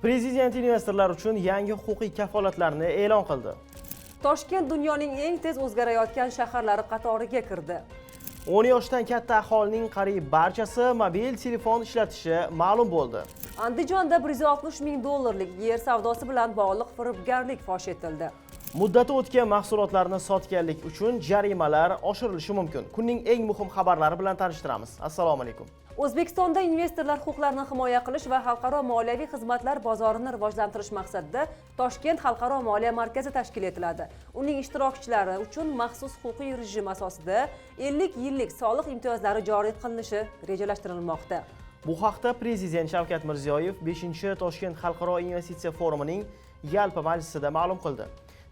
Prezident investorlar uchun yangi huquqiy kafolatlarni e'lon qildi. Toshkent dunyoning eng tez o'zgarayotgan shaharlari qatoriga kirdi. 10 yoshdan katta aholining qariyb barchasi mobil telefon ishlatishi ma'lum bo'ldi. Andijonda 160 ming dollarlik yer savdosi bilan bog'liq firibgarlik fosh etildi. Muddati o'tgan mahsulotlarni sotganlik uchun jarimalar oshirilishi mumkin. Kunning eng muhim xabarlari bilan tanishtiramiz. Assalomu alaykum. O'zbekistonda investorlar huquqlarini himoya qilish va xalqaro moliyaviy xizmatlar bozorini rivojlantirish maqsadida Toshkent xalqaro moliya markazi tashkil etiladi. Uning ishtirokchilari uchun maxsus huquqiy rejim asosida 50 yillik soliq imtiyozlari joriy qilinishi rejalashtirilmoqda. Bu haqda Prezident Shavkat Mirziyoyev 5-Toshkent xalqaro investitsiya forumining yalpi majlisida ma'lum qildi.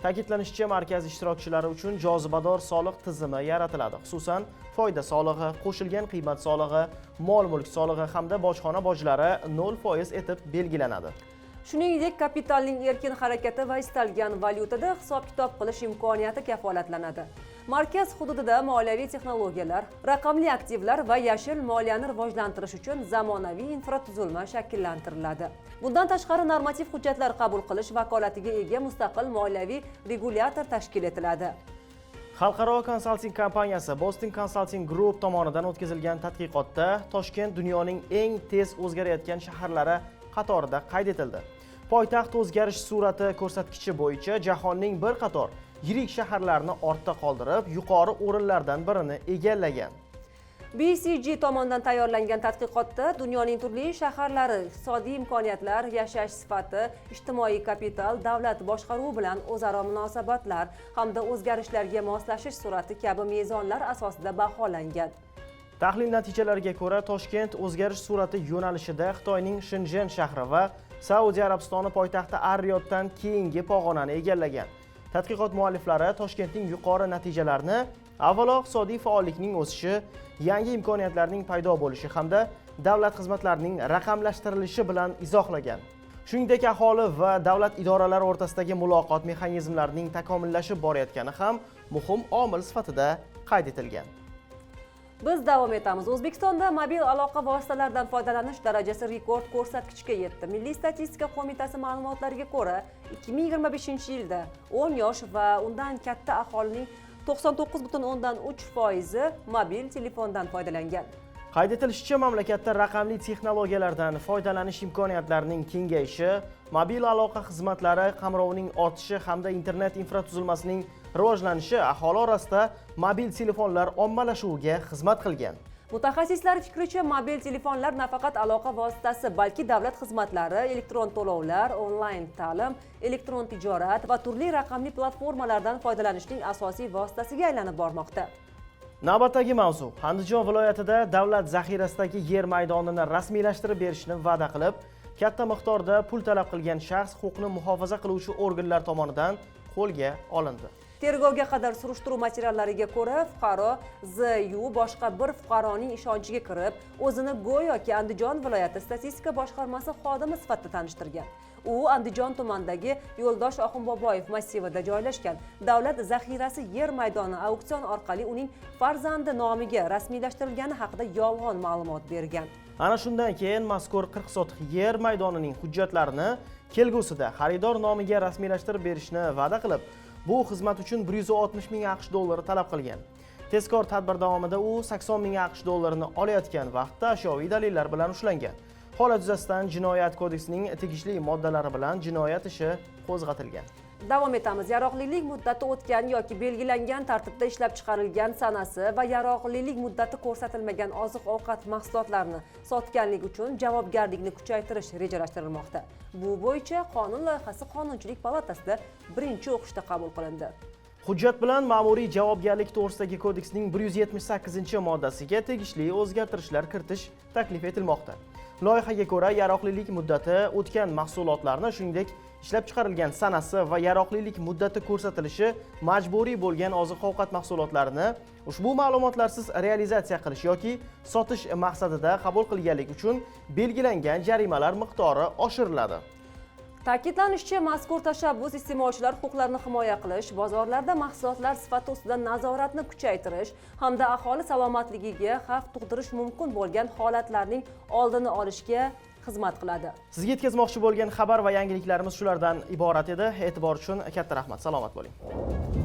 Ta'kidlanishicha, markaz ishtirokchilari uchun jozibador soliq tizimi yaratiladi. Xususan, foyda solig'i, qo'shilgan qiymat solig'i, mol-mulk solig'i hamda bojxona bojlari 0% etib belgilanadi. Shuningdek, kapitalning erkin harakati va istalgan valyutada hisob-kitob qilish imkoniyati kafolatlanadi. Markaz hududida moliyaviy texnologiyalar, raqamli aktivlar va yashil moliyani rivojlantirish uchun zamonaviy infratuzilma shakllantiriladi. Bundan tashqari normativ hujjatlar qabul qilish vakolatiga ega mustaqil moliyaviy regulyator tashkil etiladi. Xalqaro konsalting kompaniyasi Boston Consulting Group tomonidan o'tkazilgan tadqiqotda Toshkent dunyoning eng tez o'zgarayotgan shaharlari qatorida qayd etildi. Poytaxt o'zgarish sur'ati ko'rsatkichi bo'yicha jahonning bir qator yirik shaharlarini ortda qoldirib, yuqori o'rinlardan birini egallagan. BCG tomonidan tayyorlangan tadqiqotda dunyoning turli shaharlari iqtisodiy imkoniyatlar, yashash sifati, ijtimoiy kapital, davlat boshqaruvi bilan o'zaro munosabatlar hamda o'zgarishlarga moslashish sur'ati kabi mezonlar asosida baholangan. Tahlil natijalariga ko'ra, Toshkent o'zgarish sur'ati yo'nalishida Xitoyning Shenzhen shahri va Saudiya Arabistoni poytaxti Ar-Riyoddan keyingi pog'onani egallagan. Tadqiqot mualliflari Toshkentning yuqori natijalarini avvalo iqtisodiy faollikning o'sishi, yangi imkoniyatlarning paydo bo'lishi hamda davlat xizmatlarining raqamlashtirilishi bilan izohlagan. Shuningdek, aholi va davlat idoralari o'rtasidagi muloqot mexanizmlarining takomillashib borayotgani ham muhim omil sifatida qayd etilgan. Biz davom etamiz. O'zbekistonda mobil aloqa vositalaridan foydalanish darajasi rekord ko'rsatkichga yetdi. Milliy statistika qo'mitasi ma'lumotlariga ko'ra, 2025-yilda 10 yosh va undan katta aholining 99,3% mobil telefondan foydalangan. Qayd etilishicha, mamlakatda raqamli texnologiyalardan foydalanish imkoniyatlarining kengayishi, mobil aloqa xizmatlari qamrovining ortishi hamda internet infratuzilmasining rivojlanishi aholi orasida mobil telefonlar ommalashuviga xizmat qilgan. Mutaxassislar fikricha, mobil telefonlar nafaqat aloqa vositasi, balki davlat xizmatlari, elektron to'lovlar, onlayn ta'lim, elektron tijorat va turli raqamli platformalardan foydalanishning asosiy vositasiga aylanib bormoqda. Navbatdagi mavzu: Andijon viloyatida davlat zaxirasidagi yer maydonini rasmiylashtirib berishni va'da qilib, katta miqdorda pul talab qilgan shaxs huquqni muhofaza qiluvchi organlar tomonidan qo'lga olindi. Tergovga qadar surishtiruv materiallariga ko'ra, fuqaro Z.U. boshqa bir fuqaroning ishonchiga kirib, o'zini go'yoki Andijon viloyati statistika boshqarmasi xodimi sifatida tanishtirgan. U Andijon tumanidagi Yo'ldosh Oxunboboyev massivida joylashgan davlat zaxirasi yer maydoni auksion orqali uning farzandi nomiga rasmiylashtirilgani haqida yolg'on ma'lumot bergan. Ana shundan keyin mazkur 40 sotix yer maydonining hujjatlarini kelgusida xaridor nomiga rasmiylashtirib berishni va'da qilib, bu xizmat uchun 160 ming AQSh dollari talab qilgan. Tezkor tadbir davomida u 80 ming AQSh dollarini olayotgan vaqtda ashyoviy dalillar bilan ushlangan. Holat yuzasidan Jinoyat kodeksining tegishli moddalari bilan jinoyat ishi qo'zg'atilgan. Davom etamiz. Yaroqlilik muddati o'tgan yoki belgilangan tartibda ishlab chiqarilgan sanasi va yaroqlilik muddati ko'rsatilmagan oziq-ovqat mahsulotlarini sotganlik uchun javobgarlikni kuchaytirish rejalashtirilmoqda. Bu bo'yicha qonun loyihasi Qonunchilik palatasida birinchi o'qishda qabul qilindi. Hujjat bilan ma'muriy javobgarlik to'g'risidagi kodeksning 178-moddasiga tegishli o'zgartirishlar kiritish taklif etilmoqda. Loyihaga ko'ra, yaroqlilik muddati o'tgan mahsulotlarni, shuningdek, ishlab chiqarilgan sanasi va yaroqlilik muddati ko'rsatilishi majburiy bo'lgan oziq-ovqat mahsulotlarini ushbu ma'lumotlarsiz realizatsiya qilish yoki sotish maqsadida qabul qilganlik uchun belgilangan jarimalar miqdori oshiriladi. Ta'kidlanishicha, mazkur tashabbus iste'molchilar huquqlarini himoya qilish, bozorlarda mahsulotlar sifati ustidan nazoratni kuchaytirish hamda aholi salomatligiga xavf tug'dirish mumkin bo'lgan holatlarning oldini olishga xizmat qiladi. Sizga yetkazmoqchi bo'lgan xabar va yangiliklarimiz shulardan iborat edi. E'tibor uchun katta rahmat. Salomat bo'ling.